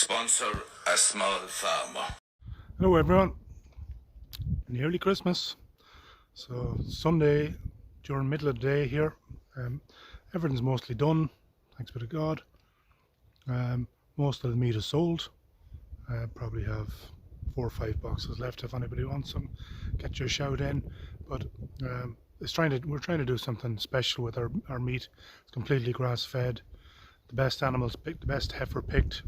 sponsor a small farmer. Hello everyone, nearly Christmas, so Sunday during middle of the day here. Everything's mostly done, thanks be to God. Most of the meat is sold. Probably have 4 or 5 boxes left if anybody wants them. Get your shout in. But we're trying to do something special with our meat. It's completely grass fed. The best animals picked, the best heifer picked,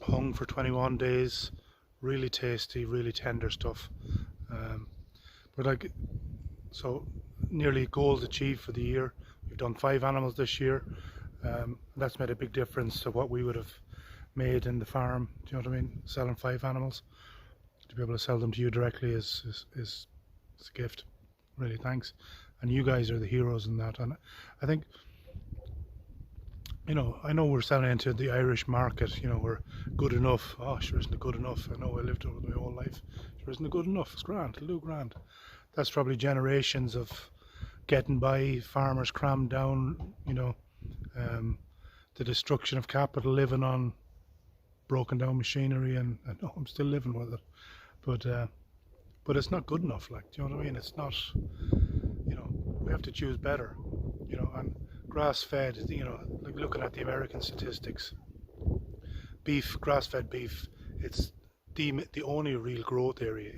hung for 21 days. Really tasty, really tender stuff. So nearly goals achieved for the year. We've done 5 animals this year. That's made a big difference to what we would have made in the farm. Do you know what I mean? Selling 5 animals, to be able to sell them to you directly is a gift. Really, thanks. And you guys are the heroes in that. And I think, I know we're selling into the Irish market. We're good enough. Oh, sure, isn't it good enough? I know I lived over my whole life. Sure, isn't it good enough? It's grand. It'll do grand. That's probably generations of getting by, farmers crammed down, the destruction of capital, living on broken down machinery, and I know I'm still living with it, but it's not good enough. Like, do you know what I mean? It's not. We have to choose better. And grass-fed. Like looking at the American statistics, beef, grass-fed beef, it's the only real growth area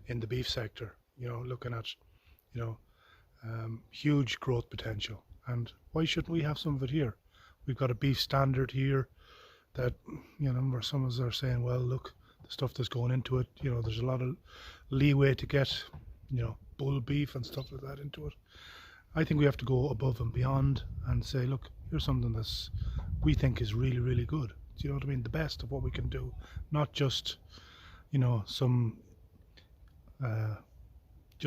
in the beef sector. Looking at huge growth potential, and why shouldn't we have some of it here? We've got a beef standard here that, where some of us are saying, well, look, the stuff that's going into it, there's a lot of leeway to get, bull beef and stuff like that into it. I think we have to go above and beyond and say, look, here's something that's we think is really, really good. Do you know what I mean? The best of what we can do, not just, some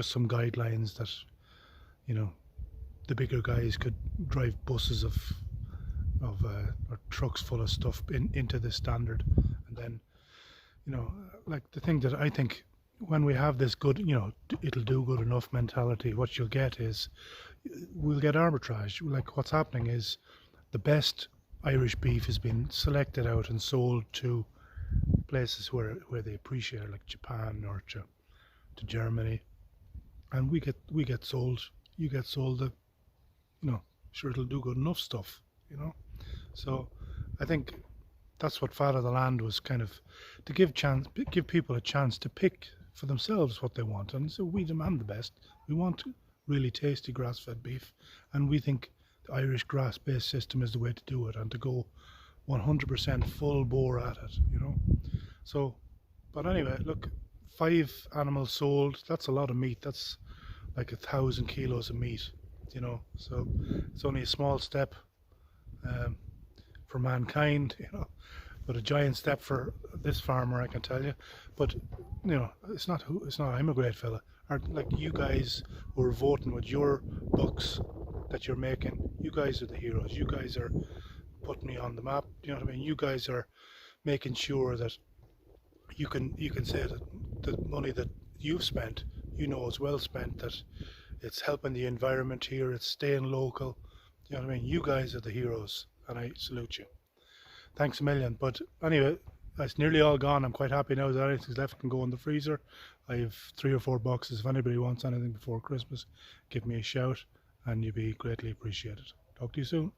guidelines that, the bigger guys could drive buses or trucks full of stuff into this standard. And then, like the thing that I think, when we have this good, it'll do good enough mentality, what you'll get is we'll get arbitrage. Like what's happening is the best Irish beef has been selected out and sold to places where they appreciate it, like Japan or to Germany, and we get sold. You get sold the, sure, it'll do good enough stuff. So I think that's what Father of the Land was, kind of to give people a chance to pick for themselves what they want. And so we demand the best. We want really tasty grass-fed beef, and we think the Irish grass-based system is the way to do it, and to go 100% full bore at it. So, but anyway, look, 5 animals sold. That's a lot of meat. That's like 1,000 kilos of meat. So it's only a small step for mankind, but a giant step for this farmer, I can tell you. But it's not I'm a great fella. Like you guys who are voting with your bucks that you're making, you guys are the heroes. You guys are putting me on the map. You know what I mean? You guys are making sure that you can say that the money that you've spent, is well spent, that it's helping the environment here, it's staying local. You know what I mean? You guys are the heroes, and I salute you. Thanks a million. But anyway, that's nearly all gone. I'm quite happy now that anything's left can go in the freezer. I have 3 or 4 boxes. If anybody wants anything before Christmas, give me a shout, and you'd be greatly appreciated. Talk to you soon.